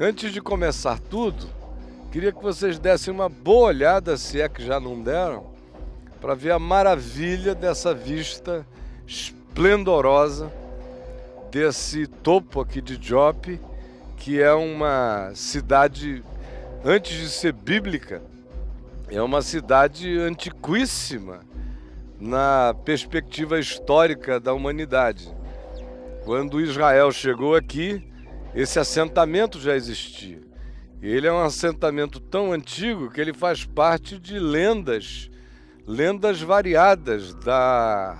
Antes de começar tudo, queria que vocês dessem uma boa olhada, se é que já não deram, para ver a maravilha dessa vista esplendorosa desse topo aqui de Jope, que é uma cidade, antes de ser bíblica, é uma cidade antiquíssima na perspectiva histórica da humanidade. Quando Israel chegou aqui, esse assentamento já existia. Ele é um assentamento tão antigo que ele faz parte de lendas variadas da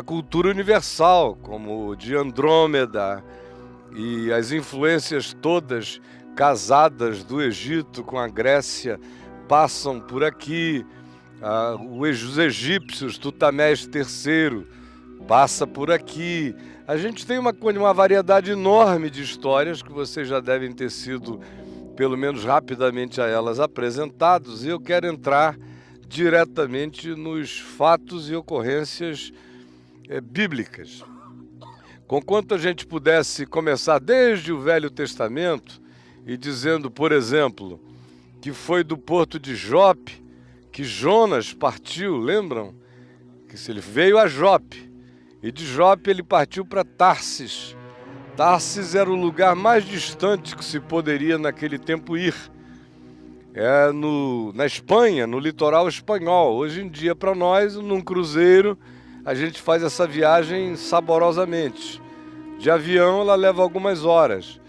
cultura universal, como de Andrômeda e as influências todas casadas do Egito com a Grécia passam por aqui. Os egípcios, Tutamés III, passa por aqui. A gente tem uma variedade enorme de histórias que vocês já devem ter sido, pelo menos rapidamente, a elas apresentados, e eu quero entrar diretamente nos fatos e ocorrências bíblicas. Conquanto a gente pudesse começar desde o Velho Testamento e dizendo, por exemplo, que foi do porto de Jope que Jonas partiu, lembram? Que se ele veio a Jope, e de Jope ele partiu para Tarsis. Tarsis era o lugar mais distante que se poderia naquele tempo ir. Na Espanha, no litoral espanhol. Hoje em dia, para nós, num cruzeiro, a gente faz essa viagem saborosamente. De avião, ela leva algumas horas.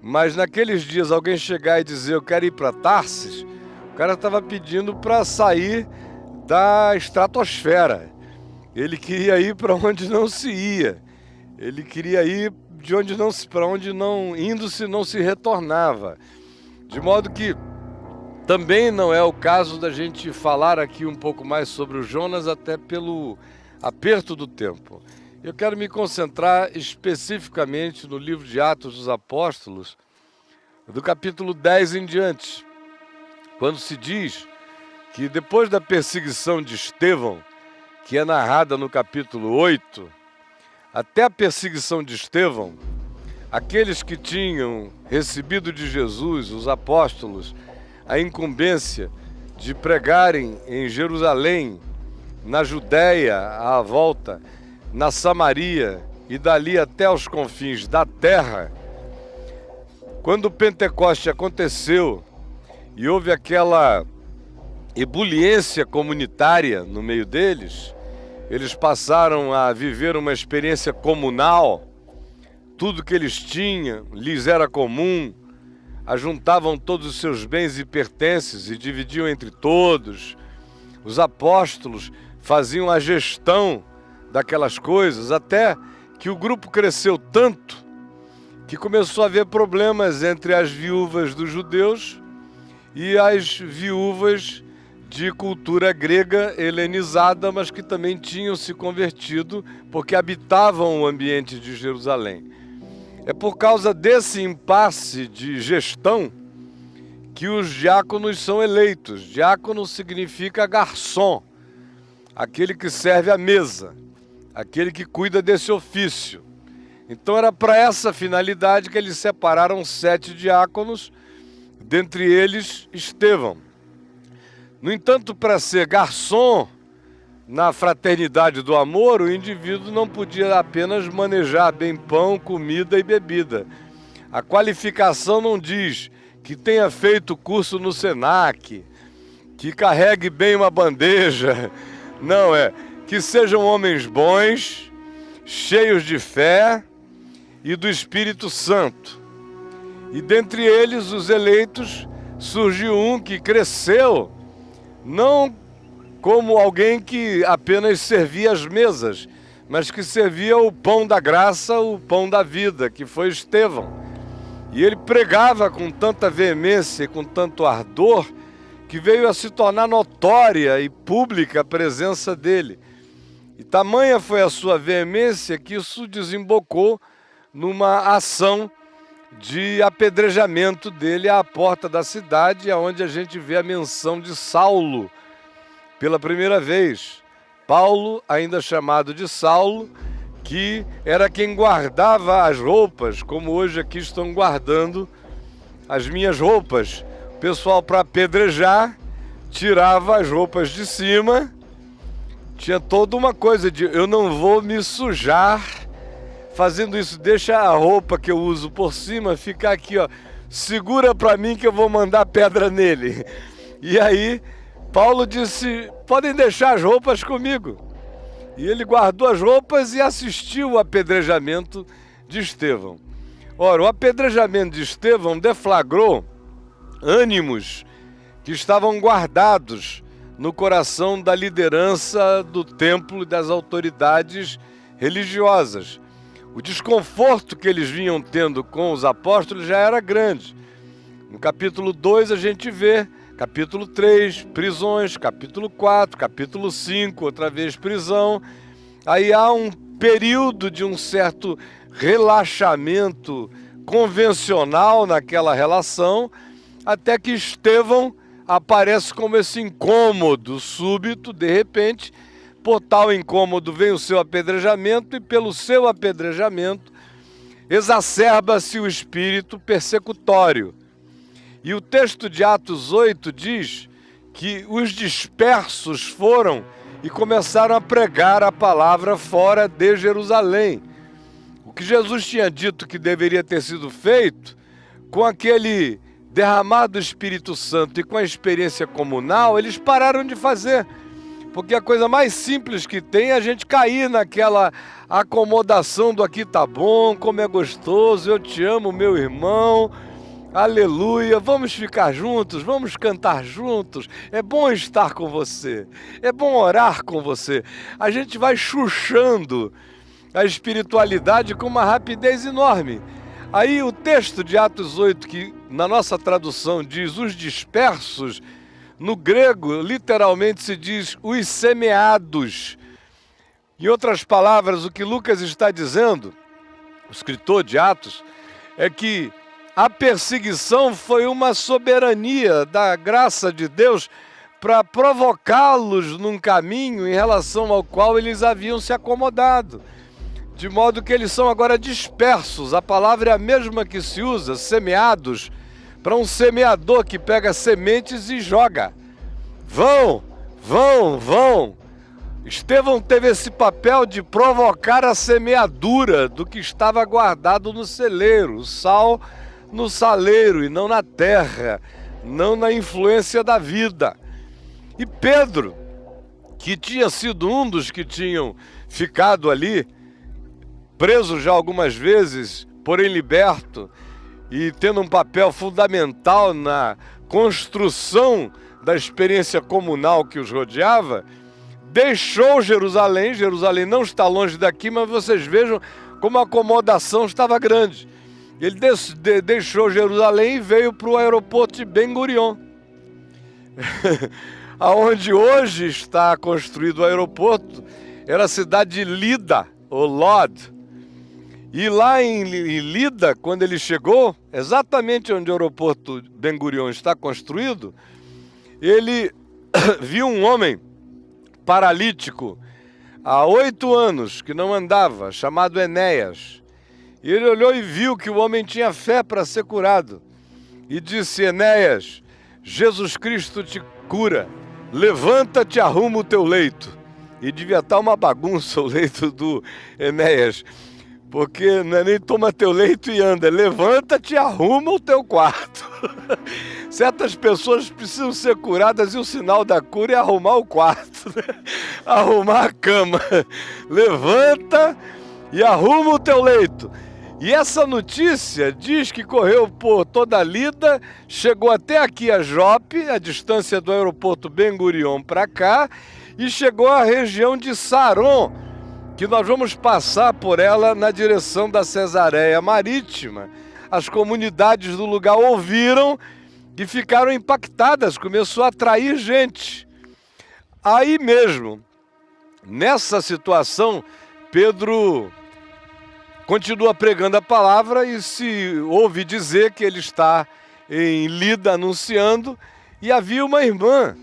Mas naqueles dias, alguém chegar e dizer, eu quero ir para Tarsis, o cara estava pedindo para sair da estratosfera. Ele queria ir para onde não se ia. Ele queria ir para onde não indo-se não se retornava. De modo que também não é o caso da gente falar aqui um pouco mais sobre o Jonas, até pelo aperto do tempo. Eu quero me concentrar especificamente no livro de Atos dos Apóstolos, do capítulo 10 em diante, quando se diz que depois da perseguição de Estevão, que é narrada no capítulo 8, até a perseguição de Estevão, aqueles que tinham recebido de Jesus, os apóstolos, a incumbência de pregarem em Jerusalém, na Judéia, à volta, na Samaria e dali até os confins da terra, quando o Pentecoste aconteceu e houve aquela ebuliência comunitária no meio deles, eles passaram a viver uma experiência comunal. Tudo que eles tinham lhes era comum, ajuntavam todos os seus bens e pertences e dividiam entre todos. Os apóstolos faziam a gestão daquelas coisas, até que o grupo cresceu tanto que começou a haver problemas entre as viúvas dos judeus e as viúvas de cultura grega helenizada, mas que também tinham se convertido porque habitavam o ambiente de Jerusalém. É por causa desse impasse de gestão que os diáconos são eleitos. Diácono significa garçom, aquele que serve à mesa, aquele que cuida desse ofício. Então era para essa finalidade que eles separaram 7 diáconos, dentre eles Estevão. No entanto, para ser garçom, na fraternidade do amor, o indivíduo não podia apenas manejar bem pão, comida e bebida. A qualificação não diz que tenha feito curso no Senac, que carregue bem uma bandeja. Não, que sejam homens bons, cheios de fé e do Espírito Santo. E dentre eles, os eleitos, surgiu um que cresceu, não como alguém que apenas servia as mesas, mas que servia o pão da graça, o pão da vida, que foi Estevão. E ele pregava com tanta veemência e com tanto ardor, que veio a se tornar notória e pública a presença dele. E tamanha foi a sua veemência que isso desembocou numa ação de apedrejamento dele à porta da cidade, onde a gente vê a menção de Saulo pela primeira vez. Paulo, ainda chamado de Saulo, que era quem guardava as roupas, como hoje aqui estão guardando as minhas roupas. O pessoal, para apedrejar, tirava as roupas de cima. Tinha toda uma coisa de eu não vou me sujar fazendo isso, deixa a roupa que eu uso por cima ficar aqui, ó, segura para mim que eu vou mandar pedra nele. E aí Paulo disse, podem deixar as roupas comigo. E ele guardou as roupas e assistiu ao apedrejamento de Estevão. Ora, o apedrejamento de Estevão deflagrou ânimos que estavam guardados no coração da liderança do templo e das autoridades religiosas. O desconforto que eles vinham tendo com os apóstolos já era grande. No capítulo 2 a gente vê, capítulo 3, prisões, capítulo 4, capítulo 5, outra vez prisão. Aí há um período de um certo relaxamento convencional naquela relação, até que Estevão aparece como esse incômodo súbito, de repente. Por tal incômodo vem o seu apedrejamento e pelo seu apedrejamento exacerba-se o espírito persecutório. E o texto de Atos 8 diz que os dispersos foram e começaram a pregar a palavra fora de Jerusalém. O que Jesus tinha dito que deveria ter sido feito, com aquele derramado Espírito Santo e com a experiência comunal, eles pararam de fazer. Porque a coisa mais simples que tem é a gente cair naquela acomodação do aqui tá bom, como é gostoso, eu te amo, meu irmão, aleluia, vamos ficar juntos, vamos cantar juntos, é bom estar com você, é bom orar com você. A gente vai chuchando a espiritualidade com uma rapidez enorme. Aí o texto de Atos 8, que na nossa tradução diz os dispersos, no grego, literalmente se diz os semeados. Em outras palavras, o que Lucas está dizendo, o escritor de Atos, é que a perseguição foi uma soberania da graça de Deus para provocá-los num caminho em relação ao qual eles haviam se acomodado. De modo que eles são agora dispersos. A palavra é a mesma que se usa, semeados, para um semeador que pega sementes e joga. Vão, vão, vão. Estevão teve esse papel de provocar a semeadura do que estava guardado no celeiro, o sal no saleiro e não na terra, não na influência da vida. E Pedro, que tinha sido um dos que tinham ficado ali, preso já algumas vezes, porém liberto, e tendo um papel fundamental na construção da experiência comunal que os rodeava, deixou Jerusalém. Jerusalém não está longe daqui, mas vocês vejam como a acomodação estava grande. Ele deixou Jerusalém e veio para o aeroporto de Ben Gurion, aonde hoje está construído o aeroporto, era a cidade de Lida, ou Lod. E lá em Lida, quando ele chegou, exatamente onde o aeroporto Ben Gurion está construído, ele viu um homem paralítico há 8 anos, que não andava, chamado Enéas. E ele olhou e viu que o homem tinha fé para ser curado. E disse, Enéas, Jesus Cristo te cura, levanta-te e arruma o teu leito. E devia estar uma bagunça o leito do Enéas, porque não é nem toma teu leito e anda, levanta-te e arruma o teu quarto. Certas pessoas precisam ser curadas e o sinal da cura é arrumar o quarto, né? Arrumar a cama. Levanta e arruma o teu leito. E essa notícia diz que correu por toda a Lida, chegou até aqui a Jope, a distância do aeroporto Ben Gurion para cá, e chegou à região de Saron, que nós vamos passar por ela na direção da Cesareia Marítima. As comunidades do lugar ouviram e ficaram impactadas, começou a atrair gente. Aí mesmo, nessa situação, Pedro continua pregando a palavra e se ouve dizer que ele está em Lida anunciando, e havia uma irmã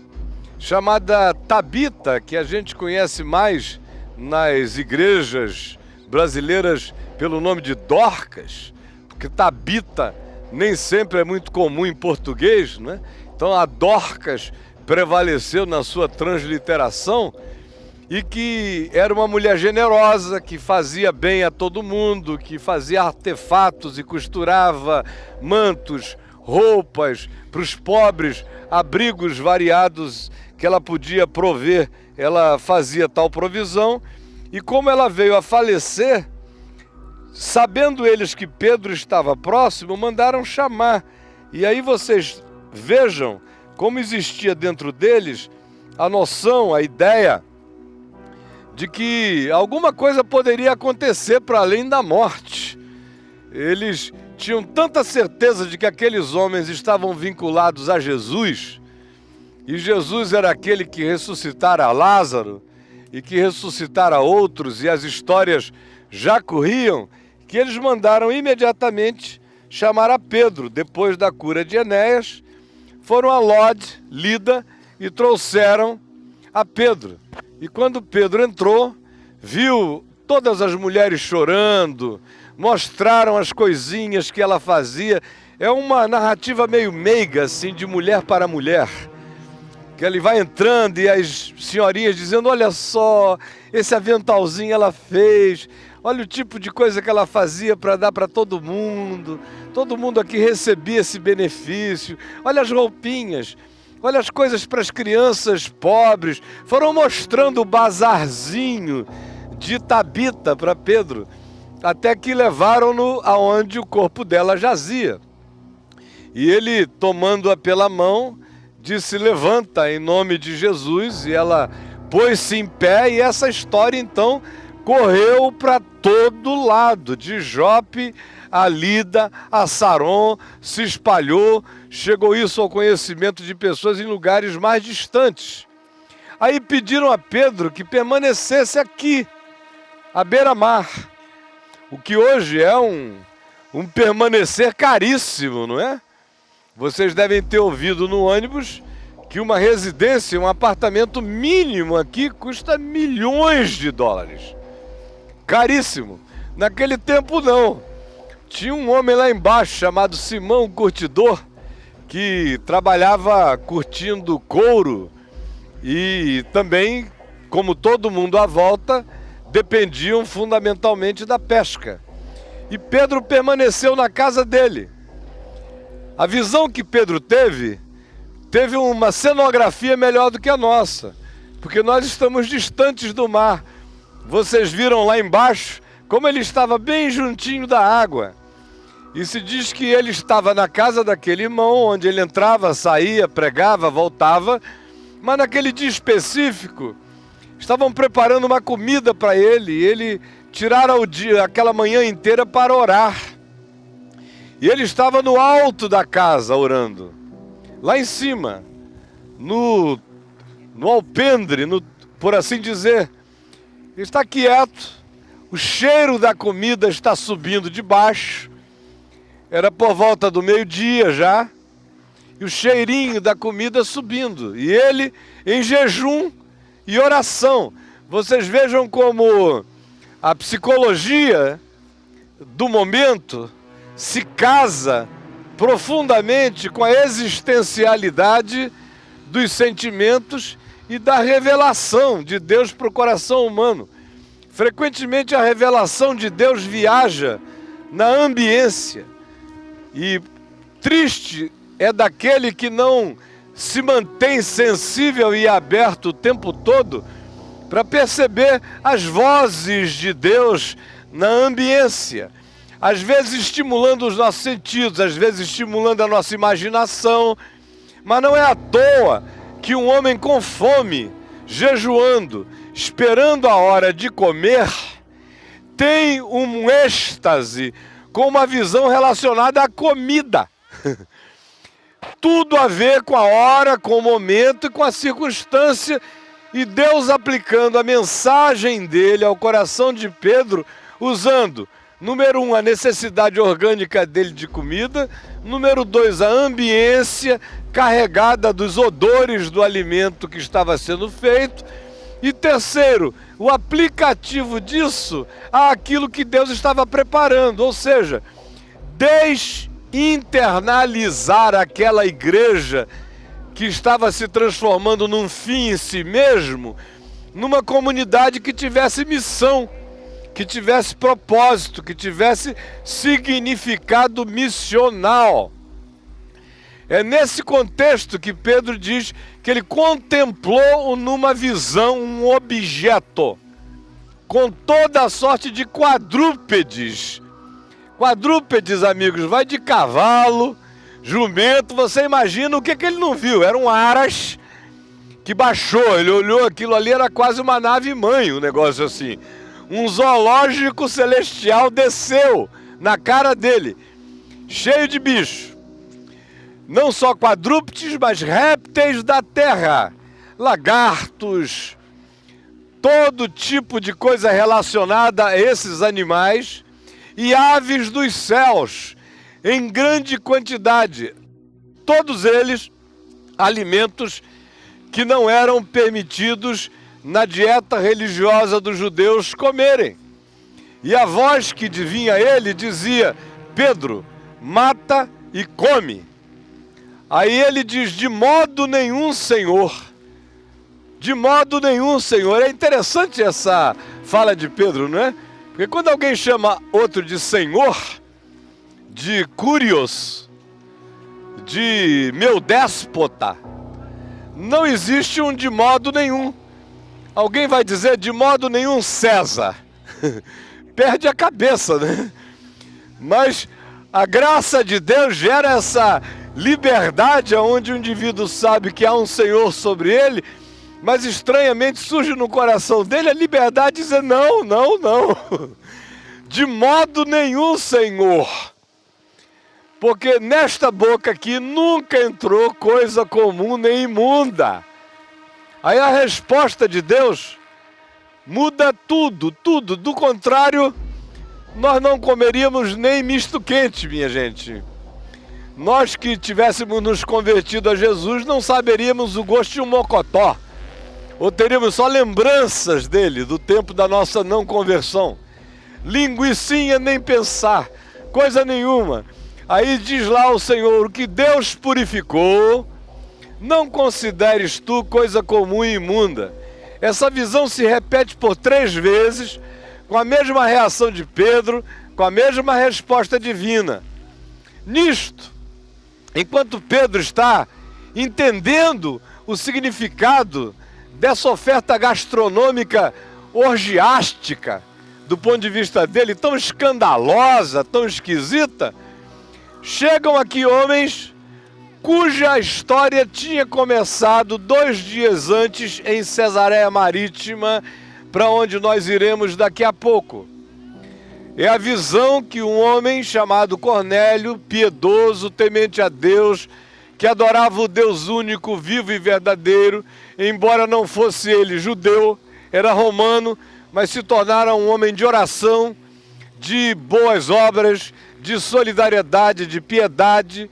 chamada Tabita, que a gente conhece mais nas igrejas brasileiras pelo nome de Dorcas, porque Tabita nem sempre é muito comum em português, né? Então a Dorcas prevaleceu na sua transliteração, e que era uma mulher generosa, que fazia bem a todo mundo, que fazia artefatos e costurava mantos, roupas para os pobres, abrigos variados que ela podia prover, ela fazia tal provisão. E como ela veio a falecer, sabendo eles que Pedro estava próximo, mandaram chamar. E aí vocês vejam como existia dentro deles a noção, a ideia de que alguma coisa poderia acontecer para além da morte. Eles tinham tanta certeza de que aqueles homens estavam vinculados a Jesus, e Jesus era aquele que ressuscitara Lázaro e que ressuscitara outros, e as histórias já corriam, que eles mandaram imediatamente chamar a Pedro. Depois da cura de Enéas, foram a Lode, Lida, e trouxeram a Pedro. E quando Pedro entrou, viu todas as mulheres chorando, mostraram as coisinhas que ela fazia. É uma narrativa meio meiga, assim, de mulher para mulher, que ele vai entrando e as senhorinhas dizendo: olha só, esse aventalzinho ela fez, olha o tipo de coisa que ela fazia para dar para todo mundo aqui recebia esse benefício, olha as roupinhas, olha as coisas para as crianças pobres. Foram mostrando o bazarzinho de Tabita para Pedro, até que levaram-no aonde o corpo dela jazia. E ele, tomando-a pela mão, disse: levanta em nome de Jesus. E ela pôs-se em pé, e essa história então correu para todo lado, de Jope a Lida, a Saron, se espalhou, chegou isso ao conhecimento de pessoas em lugares mais distantes. Aí pediram a Pedro que permanecesse aqui, à beira-mar, o que hoje é um permanecer caríssimo, não é? Vocês devem ter ouvido no ônibus que uma residência, um apartamento mínimo aqui custa milhões de dólares. Caríssimo. Naquele tempo não. Tinha um homem lá embaixo chamado Simão Curtidor, que trabalhava curtindo couro e também, como todo mundo à volta, dependiam fundamentalmente da pesca. E Pedro permaneceu na casa dele. A visão que Pedro teve uma cenografia melhor do que a nossa, porque nós estamos distantes do mar. Vocês viram lá embaixo como ele estava bem juntinho da água. E se diz que ele estava na casa daquele irmão, onde ele entrava, saía, pregava, voltava, mas naquele dia específico estavam preparando uma comida para ele, e ele tirara o dia, aquela manhã inteira para orar. E ele estava no alto da casa orando, lá em cima, no alpendre, por assim dizer. Ele está quieto, o cheiro da comida está subindo de baixo. Era por volta do meio-dia já, e o cheirinho da comida subindo, e ele em jejum e oração. Vocês vejam como a psicologia do momento se casa profundamente com a existencialidade dos sentimentos e da revelação de Deus para o coração humano. Frequentemente a revelação de Deus viaja na ambiência, e triste é daquele que não se mantém sensível e aberto o tempo todo para perceber as vozes de Deus na ambiência. Às vezes estimulando os nossos sentidos, às vezes estimulando a nossa imaginação, mas não é à toa que um homem com fome, jejuando, esperando a hora de comer, tem um êxtase com uma visão relacionada à comida. Tudo a ver com a hora, com o momento e com a circunstância, e Deus aplicando a mensagem dele ao coração de Pedro, usando, número 1, a necessidade orgânica dele de comida, número 2, a ambiência carregada dos odores do alimento que estava sendo feito, e terceiro, o aplicativo disso àquilo que Deus estava preparando, ou seja, internalizar aquela igreja que estava se transformando num fim em si mesmo, numa comunidade que tivesse missão, que tivesse propósito, que tivesse significado missional. É nesse contexto que Pedro diz que ele contemplou numa visão um objeto, com toda a sorte de quadrúpedes. Quadrúpedes, amigos, vai de cavalo, jumento, você imagina o que ele não viu? Era um aras que baixou, ele olhou aquilo ali, era quase uma nave-mãe, um negócio assim. Um zoológico celestial desceu na cara dele, cheio de bicho. Não só quadrúpedes, mas répteis da terra, lagartos, todo tipo de coisa relacionada a esses animais e aves dos céus, em grande quantidade. Todos eles alimentos que não eram permitidos na dieta religiosa dos judeus comerem. E a voz que vinha a ele dizia: Pedro, mata e come. Aí ele diz: de modo nenhum, Senhor. De modo nenhum, Senhor. É interessante essa fala de Pedro, não é? Porque quando alguém chama outro de Senhor, de Curios, de meu déspota, não existe um de modo nenhum. Alguém vai dizer de modo nenhum César. Perde a cabeça, né? Mas a graça de Deus gera essa liberdade onde o indivíduo sabe que há um Senhor sobre ele, mas estranhamente surge no coração dele a liberdade de dizer não, não, não. De modo nenhum, Senhor. Porque nesta boca aqui nunca entrou coisa comum nem imunda. Aí a resposta de Deus muda tudo, tudo. Do contrário, nós não comeríamos nem misto quente, minha gente. Nós que tivéssemos nos convertido a Jesus não saberíamos o gosto de um mocotó. Ou teríamos só lembranças dele, do tempo da nossa não conversão. Linguicinha nem pensar, coisa nenhuma. Aí diz lá o Senhor: o que Deus purificou, não consideres tu coisa comum e imunda. Essa visão se repete por 3 vezes, com a mesma reação de Pedro, com a mesma resposta divina. Nisto, enquanto Pedro está entendendo o significado dessa oferta gastronômica orgiástica, do ponto de vista dele, tão escandalosa, tão esquisita, chegam aqui homens cuja história tinha começado 2 dias antes em Cesareia Marítima, para onde nós iremos daqui a pouco. É a visão que um homem chamado Cornélio, piedoso, temente a Deus, que adorava o Deus único, vivo e verdadeiro, embora não fosse ele judeu, era romano, mas se tornara um homem de oração, de boas obras, de solidariedade, de piedade,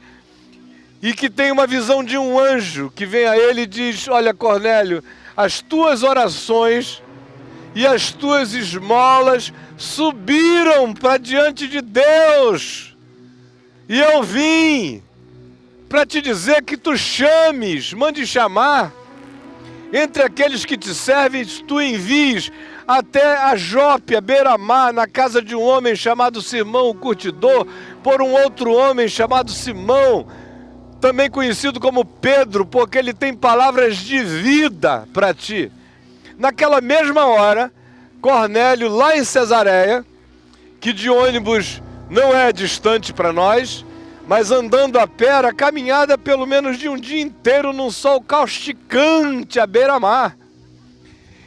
e que tem uma visão de um anjo que vem a ele e diz: olha, Cornélio, as tuas orações e as tuas esmolas subiram para diante de Deus, e eu vim para te dizer que tu chames, mande chamar, entre aqueles que te servem, tu envies até a Jope, a beira-mar, na casa de um homem chamado Simão, o curtidor, por um outro homem chamado Simão, também conhecido como Pedro, porque ele tem palavras de vida para ti. Naquela mesma hora, Cornélio, lá em Cesareia, que de ônibus não é distante para nós, mas andando a pé, era caminhada pelo menos de um dia inteiro num sol causticante à beira-mar.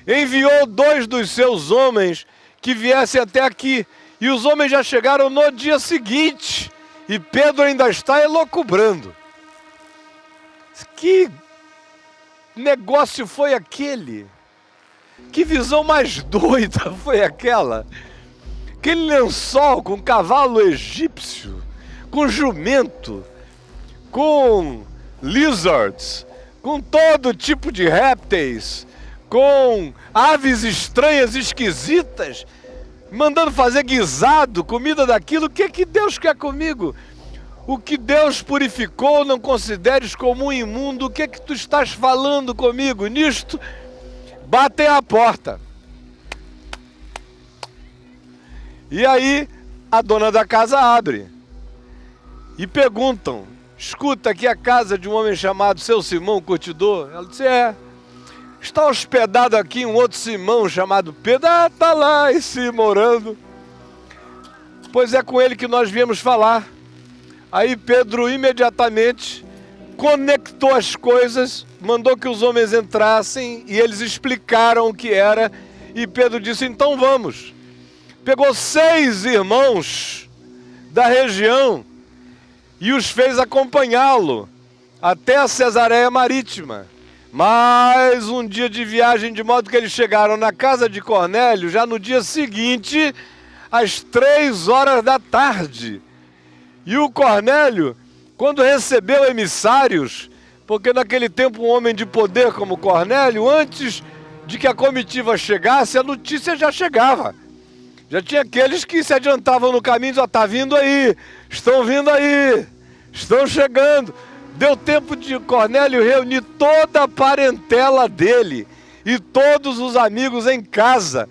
Enviou 2 dos seus homens que viessem até aqui, e os homens já chegaram no dia seguinte, e Pedro ainda está elocubrando. Que negócio foi aquele? Que visão mais doida foi aquela? Aquele lençol com cavalo egípcio, com jumento, com lizards, com todo tipo de répteis, com aves estranhas, esquisitas, mandando fazer guisado, comida daquilo. O que Deus quer comigo? O que Deus purificou, não consideres como imundo. O que é que tu estás falando comigo? Nisto, batem a porta. E aí, a dona da casa abre. E perguntam, escuta, aqui é a casa de um homem chamado Seu Simão, curtidor? Ela disse, está hospedado aqui um outro Simão chamado Pedro. Ah, está lá esse morando. Pois é com ele que nós viemos falar. Aí Pedro imediatamente conectou as coisas, mandou que os homens entrassem e eles explicaram o que era. E Pedro disse, então vamos. Pegou 6 irmãos da região e os fez acompanhá-lo até a Cesareia Marítima. Mais um dia de viagem, de modo que eles chegaram na casa de Cornélio já no dia seguinte, às 3 horas da tarde. E o Cornélio, quando recebeu emissários, porque naquele tempo um homem de poder como Cornélio, antes de que a comitiva chegasse, a notícia já chegava. Já tinha aqueles que se adiantavam no caminho, já está vindo aí, estão vindo aí, estão chegando. Deu tempo de Cornélio reunir toda a parentela dele e todos os amigos em casa.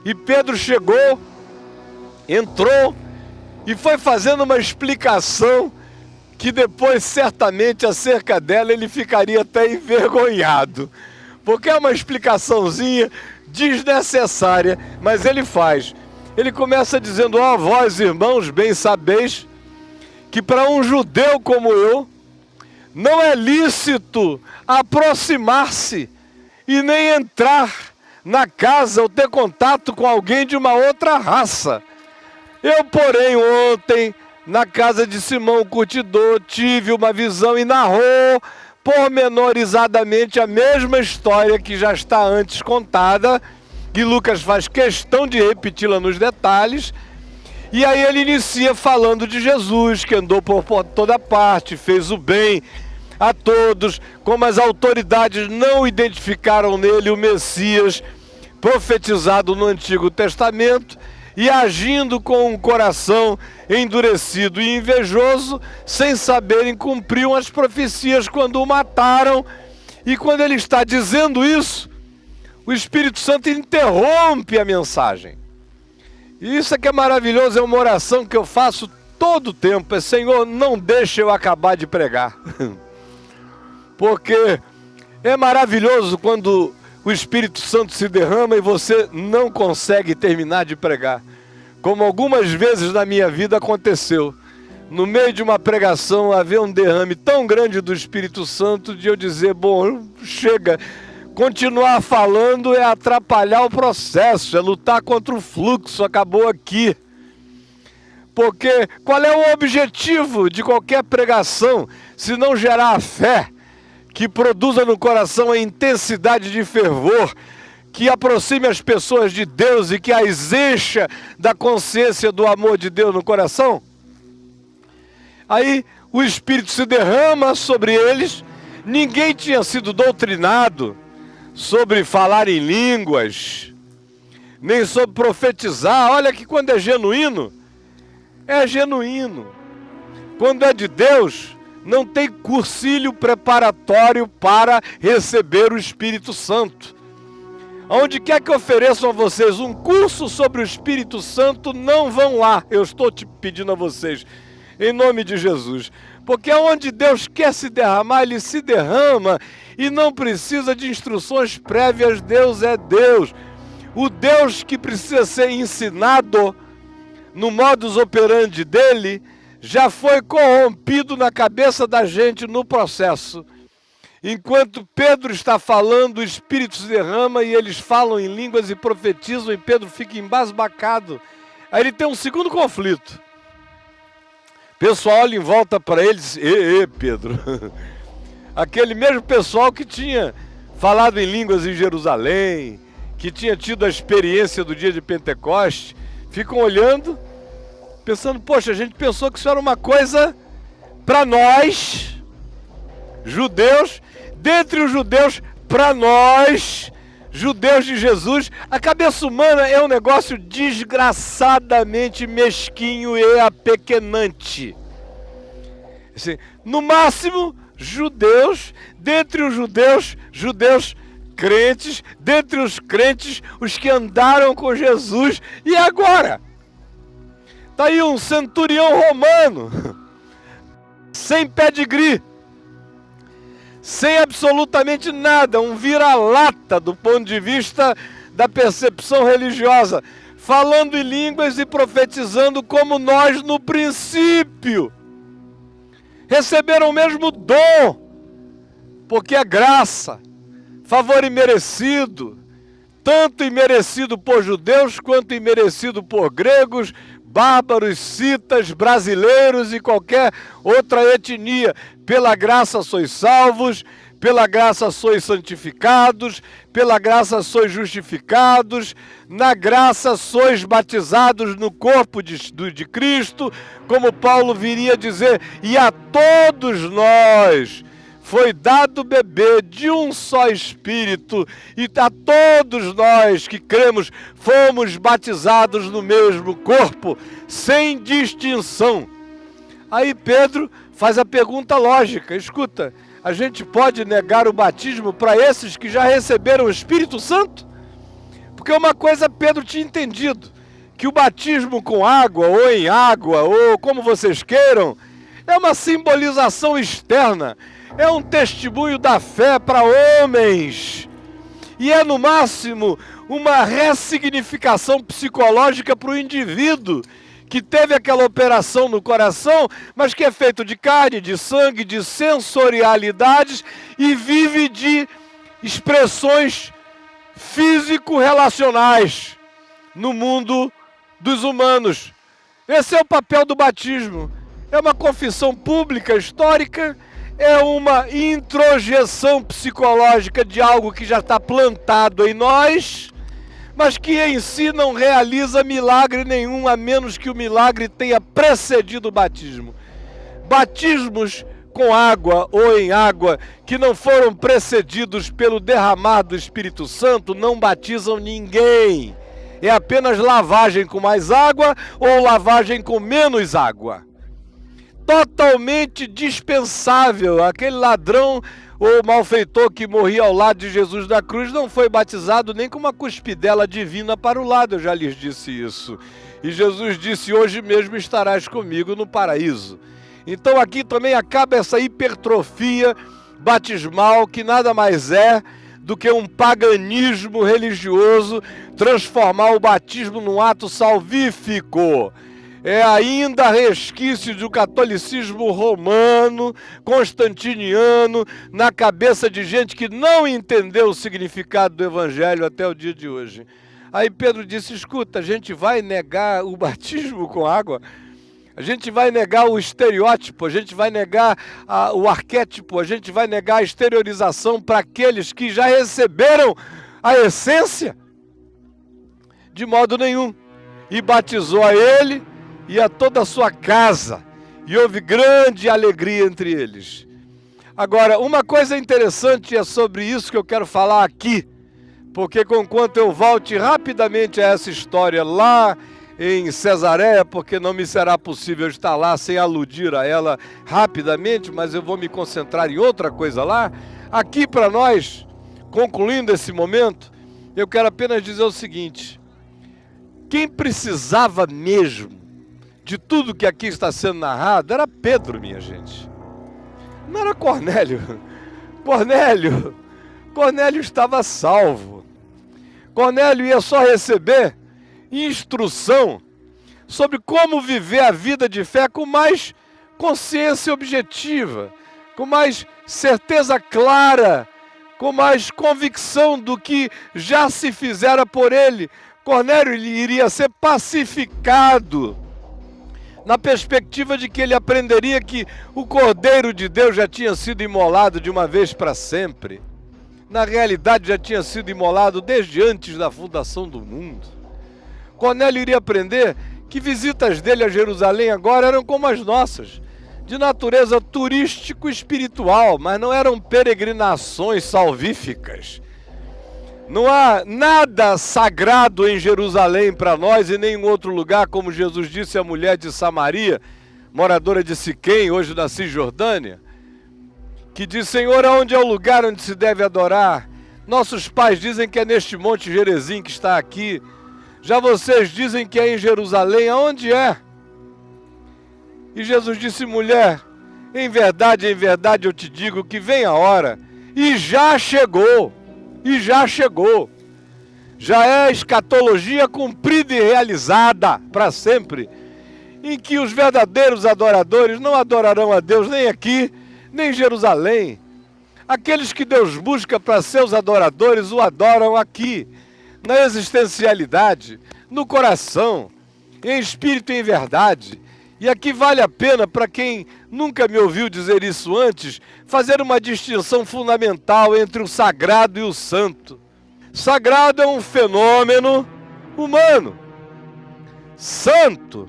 E Pedro chegou, entrou e foi fazendo uma explicação que depois, certamente, acerca dela, ele ficaria até envergonhado. Porque é uma explicaçãozinha desnecessária, mas ele faz. Ele começa dizendo, vós, irmãos, bem sabeis que para um judeu como eu, não é lícito aproximar-se e nem entrar na casa ou ter contato com alguém de uma outra raça. Eu, porém, ontem, na casa de Simão, o curtidor, tive uma visão e narrou pormenorizadamente a mesma história que já está antes contada, e Lucas faz questão de repeti-la nos detalhes. E aí ele inicia falando de Jesus, que andou por toda parte, fez o bem a todos, como as autoridades não identificaram nele o Messias profetizado no Antigo Testamento, e agindo com um coração endurecido e invejoso, sem saberem, cumpriam as profecias quando o mataram. E quando ele está dizendo isso, o Espírito Santo interrompe a mensagem. E isso é que é maravilhoso, é uma oração que eu faço todo o tempo, é Senhor, não deixa eu acabar de pregar. Porque é maravilhoso quando o Espírito Santo se derrama e você não consegue terminar de pregar. Como algumas vezes na minha vida aconteceu. No meio de uma pregação haver um derrame tão grande do Espírito Santo de eu dizer, bom, chega. Continuar falando é atrapalhar o processo, é lutar contra o fluxo, acabou aqui. Porque qual é o objetivo de qualquer pregação, se não gerar a fé, que produza no coração a intensidade de fervor, que aproxime as pessoas de Deus e que as encha da consciência do amor de Deus no coração? Aí o Espírito se derrama sobre eles, ninguém tinha sido doutrinado sobre falar em línguas, nem sobre profetizar. Olha que quando é genuíno, é genuíno. Quando é de Deus, não tem cursilho preparatório para receber o Espírito Santo. Onde quer que ofereçam a vocês um curso sobre o Espírito Santo, não vão lá. Eu estou te pedindo a vocês, em nome de Jesus. Porque onde Deus quer se derramar, Ele se derrama e não precisa de instruções prévias. Deus é Deus. O Deus que precisa ser ensinado no modus operandi dele, já foi corrompido na cabeça da gente no processo. Enquanto Pedro está falando, o Espírito se derrama e eles falam em línguas e profetizam e Pedro fica embasbacado. Aí ele tem um segundo conflito. O pessoal olha em volta para ele e diz, Pedro, aquele mesmo pessoal que tinha falado em línguas em Jerusalém, que tinha tido a experiência do dia de Pentecoste, ficam olhando, pensando, poxa, a gente pensou que isso era uma coisa para nós, judeus, dentre os judeus, para nós, judeus de Jesus. A cabeça humana é um negócio desgraçadamente mesquinho e apequenante. Assim, no máximo, judeus, dentre os judeus, judeus crentes, dentre os crentes, os que andaram com Jesus. E agora? Está aí um centurião romano, sem pedigree, sem absolutamente nada, um vira-lata do ponto de vista da percepção religiosa, falando em línguas e profetizando como nós no princípio. Receberam o mesmo dom, porque é graça, favor imerecido, tanto imerecido por judeus quanto imerecido por gregos, bárbaros, citas, brasileiros e qualquer outra etnia. Pela graça sois salvos, pela graça sois santificados, pela graça sois justificados, na graça sois batizados no corpo de Cristo, como Paulo viria a dizer, e a todos nós foi dado beber de um só Espírito, e a todos nós que cremos fomos batizados no mesmo corpo, sem distinção. Aí Pedro faz a pergunta lógica, escuta, a gente pode negar o batismo para esses que já receberam o Espírito Santo? Porque uma coisa Pedro tinha entendido, que o batismo com água, ou em água, ou como vocês queiram, é uma simbolização externa, é um testemunho da fé para homens, e é no máximo uma ressignificação psicológica para o indivíduo, que teve aquela operação no coração, mas que é feito de carne, de sangue, de sensorialidades e vive de expressões físico-relacionais no mundo dos humanos. Esse é o papel do batismo. É uma confissão pública, histórica, é uma introjeção psicológica de algo que já está plantado em nós, mas que em si não realiza milagre nenhum, a menos que o milagre tenha precedido o batismo. Batismos com água ou em água que não foram precedidos pelo derramar do Espírito Santo não batizam ninguém. É apenas lavagem com mais água ou lavagem com menos água. Totalmente dispensável. Aquele ladrão ou malfeitor que morria ao lado de Jesus na cruz não foi batizado nem com uma cuspidela divina para o lado, eu já lhes disse isso. E Jesus disse, hoje mesmo estarás comigo no paraíso. Então aqui também acaba essa hipertrofia batismal, que nada mais é do que um paganismo religioso, transformar o batismo num ato salvífico. É ainda resquício do catolicismo romano, constantiniano, na cabeça de gente que não entendeu o significado do evangelho até o dia de hoje. Aí Pedro disse, escuta, a gente vai negar o batismo com água? A gente vai negar o estereótipo, a gente vai negar o arquétipo, a gente vai negar a exteriorização para aqueles que já receberam a essência? De modo nenhum. E batizou a ele e a toda a sua casa, e houve grande alegria entre eles. Agora, uma coisa interessante é sobre isso que eu quero falar aqui, porque conquanto eu volte rapidamente a essa história lá em Cesareia, porque não me será possível estar lá sem aludir a ela rapidamente, mas eu vou me concentrar em outra coisa lá. Aqui para nós, concluindo esse momento, eu quero apenas dizer o seguinte, quem precisava mesmo de tudo que aqui está sendo narrado era Pedro, minha gente. Não era Cornélio. Cornélio estava salvo. Cornélio ia só receber instrução sobre como viver a vida de fé com mais consciência objetiva, com mais certeza clara, com mais convicção do que já se fizera por ele. Cornélio iria ser pacificado na perspectiva de que ele aprenderia que o Cordeiro de Deus já tinha sido imolado de uma vez para sempre. Na realidade, já tinha sido imolado desde antes da fundação do mundo. Cornélio iria aprender que visitas dele a Jerusalém agora eram como as nossas, de natureza turístico-espiritual, mas não eram peregrinações salvíficas. Não há nada sagrado em Jerusalém para nós e nem em outro lugar, como Jesus disse à mulher de Samaria, moradora de Siquém, hoje na Cisjordânia, que diz: Senhor, aonde é o lugar onde se deve adorar? Nossos pais dizem que é neste monte Gerizim que está aqui. Já vocês dizem que é em Jerusalém. Aonde é? E Jesus disse: mulher, em verdade eu te digo que vem a hora, e já chegou, já é a escatologia cumprida e realizada para sempre, em que os verdadeiros adoradores não adorarão a Deus nem aqui, nem em Jerusalém. Aqueles que Deus busca para seus adoradores o adoram aqui, na existencialidade, no coração, em espírito e em verdade. E aqui vale a pena, para quem nunca me ouviu dizer isso antes, fazer uma distinção fundamental entre o sagrado e o santo. Sagrado é um fenômeno humano. Santo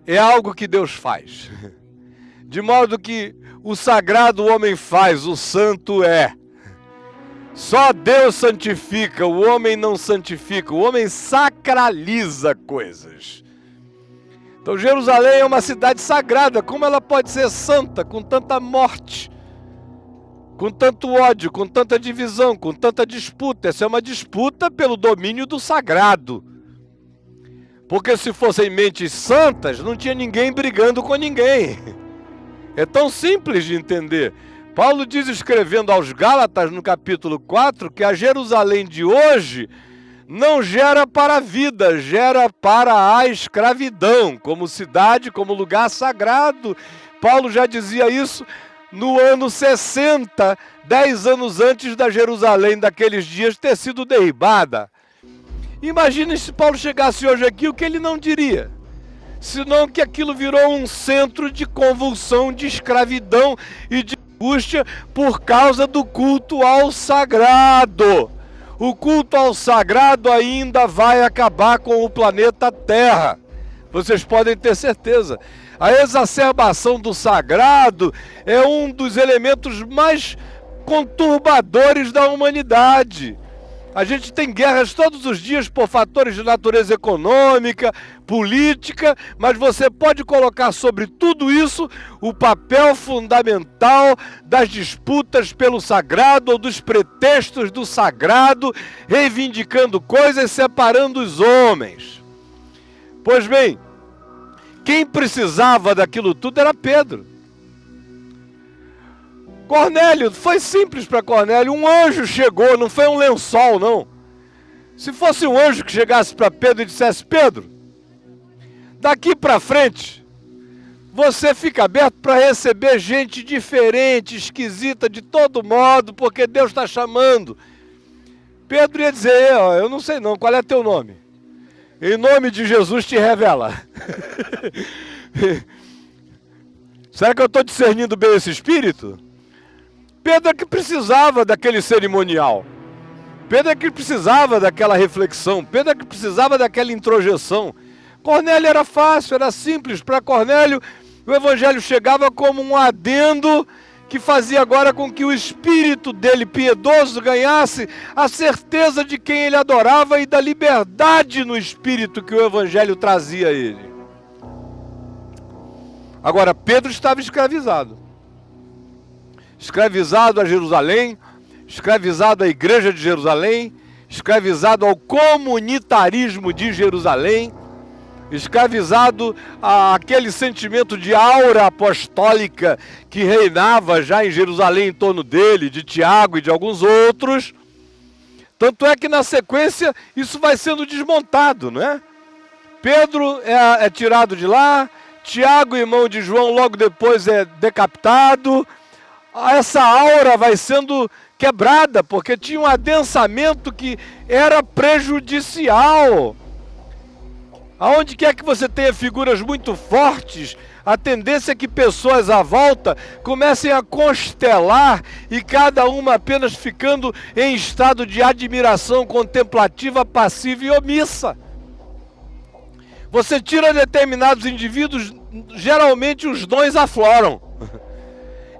é algo que Deus faz. De modo que o sagrado o homem faz, o santo é. Só Deus santifica, o homem não santifica, o homem sacraliza coisas. Então Jerusalém é uma cidade sagrada. Como ela pode ser santa com tanta morte, com tanto ódio, com tanta divisão, com tanta disputa? Essa é uma disputa pelo domínio do sagrado. Porque se fossem mentes santas, não tinha ninguém brigando com ninguém. É tão simples de entender. Paulo diz, escrevendo aos Gálatas, no capítulo 4, que a Jerusalém de hoje não gera para a vida, gera para a escravidão, como cidade, como lugar sagrado. Paulo já dizia isso no ano 60, 10 anos antes da Jerusalém daqueles dias ter sido derribada. Imagine se Paulo chegasse hoje aqui, o que ele não diria? Senão que aquilo virou um centro de convulsão, de escravidão e de angústia por causa do culto ao sagrado. O culto ao sagrado ainda vai acabar com o planeta Terra. Vocês podem ter certeza. A exacerbação do sagrado é um dos elementos mais conturbadores da humanidade. A gente tem guerras todos os dias por fatores de natureza econômica, política, mas você pode colocar sobre tudo isso o papel fundamental das disputas pelo sagrado ou dos pretextos do sagrado, reivindicando coisas, separando os homens. Pois bem, quem precisava daquilo tudo era Pedro. Cornélio, foi simples para Cornélio, um anjo chegou, não foi um lençol não. Se fosse um anjo que chegasse para Pedro e dissesse: Pedro, daqui para frente, você fica aberto para receber gente diferente, esquisita, de todo modo, porque Deus está chamando. Pedro ia dizer: eu não sei não, qual é teu nome? Em nome de Jesus te revela. Será que eu estou discernindo bem esse espírito? Pedro é que precisava daquele cerimonial. Pedro é que precisava daquela reflexão. Pedro é que precisava daquela introjeção. Cornélio era fácil, era simples. Para Cornélio, o evangelho chegava como um adendo que fazia agora com que o espírito dele piedoso ganhasse a certeza de quem ele adorava e da liberdade no espírito que o evangelho trazia a ele. Agora, Pedro estava escravizado. Escravizado a Jerusalém, escravizado à igreja de Jerusalém, escravizado ao comunitarismo de Jerusalém, escravizado àquele sentimento de aura apostólica que reinava já em Jerusalém em torno dele, de Tiago e de alguns outros. Tanto é que na sequência isso vai sendo desmontado, não é? Pedro é tirado de lá, Tiago, irmão de João, logo depois é decapitado. Essa aura vai sendo quebrada, porque tinha um adensamento que era prejudicial. Aonde quer que você tenha figuras muito fortes, a tendência é que pessoas à volta comecem a constelar e cada uma apenas ficando em estado de admiração contemplativa, passiva e omissa. Você tira determinados indivíduos, geralmente os dons afloram.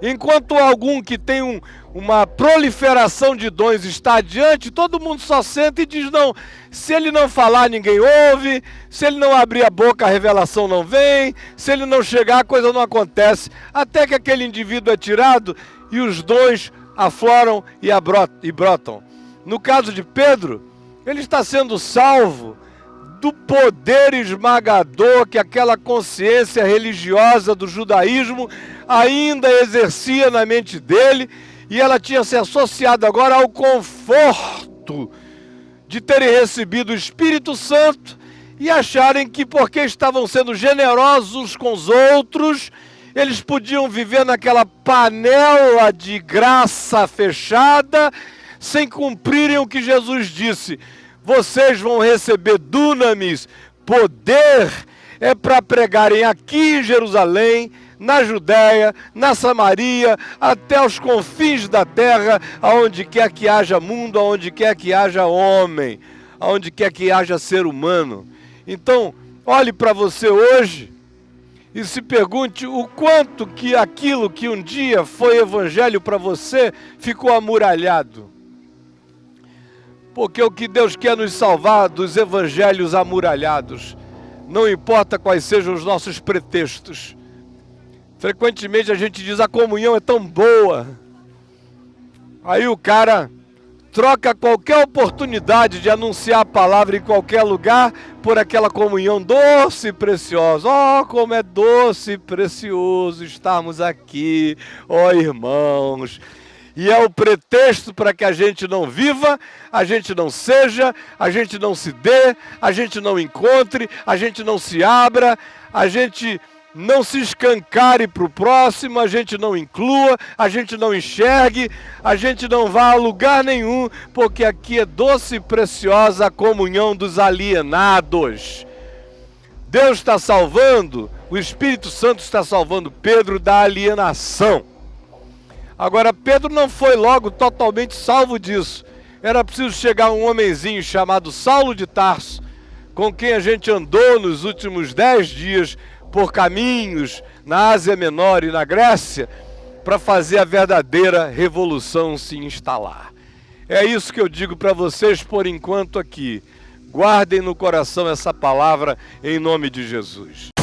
Enquanto algum que tem uma proliferação de dons está adiante, todo mundo só senta e diz, não, se ele não falar, ninguém ouve, se ele não abrir a boca, a revelação não vem, se ele não chegar, a coisa não acontece, até que aquele indivíduo é tirado e os dons afloram e brotam. No caso de Pedro, ele está sendo salvo do poder esmagador que aquela consciência religiosa do judaísmo ainda exercia na mente dele, e ela tinha se associado agora ao conforto de terem recebido o Espírito Santo e acharem que porque estavam sendo generosos com os outros, eles podiam viver naquela panela de graça fechada, sem cumprirem o que Jesus disse. Vocês vão receber dunamis, poder, é para pregarem aqui em Jerusalém, na Judéia, na Samaria, até os confins da terra, aonde quer que haja mundo, aonde quer que haja homem, aonde quer que haja ser humano. Então, olhe para você hoje e se pergunte o quanto que aquilo que um dia foi evangelho para você ficou amuralhado. Porque o que Deus quer nos salvar dos evangelhos amuralhados, não importa quais sejam os nossos pretextos. Frequentemente a gente diz, a comunhão é tão boa. Aí o cara troca qualquer oportunidade de anunciar a palavra em qualquer lugar por aquela comunhão doce e preciosa. Oh, como é doce e precioso estarmos aqui, ó irmãos. E é o pretexto para que a gente não viva, a gente não seja, a gente não se dê, a gente não encontre, a gente não se abra, a gente não se escancare para o próximo, a gente não inclua, a gente não enxergue, a gente não vá a lugar nenhum, porque aqui é doce e preciosa a comunhão dos alienados. Deus está salvando, o Espírito Santo está salvando Pedro da alienação. Agora, Pedro não foi logo totalmente salvo disso. Era preciso chegar um homenzinho chamado Saulo de Tarso, com quem a gente andou nos últimos 10 dias por caminhos na Ásia Menor e na Grécia, para fazer a verdadeira revolução se instalar. É isso que eu digo para vocês por enquanto aqui. Guardem no coração essa palavra em nome de Jesus.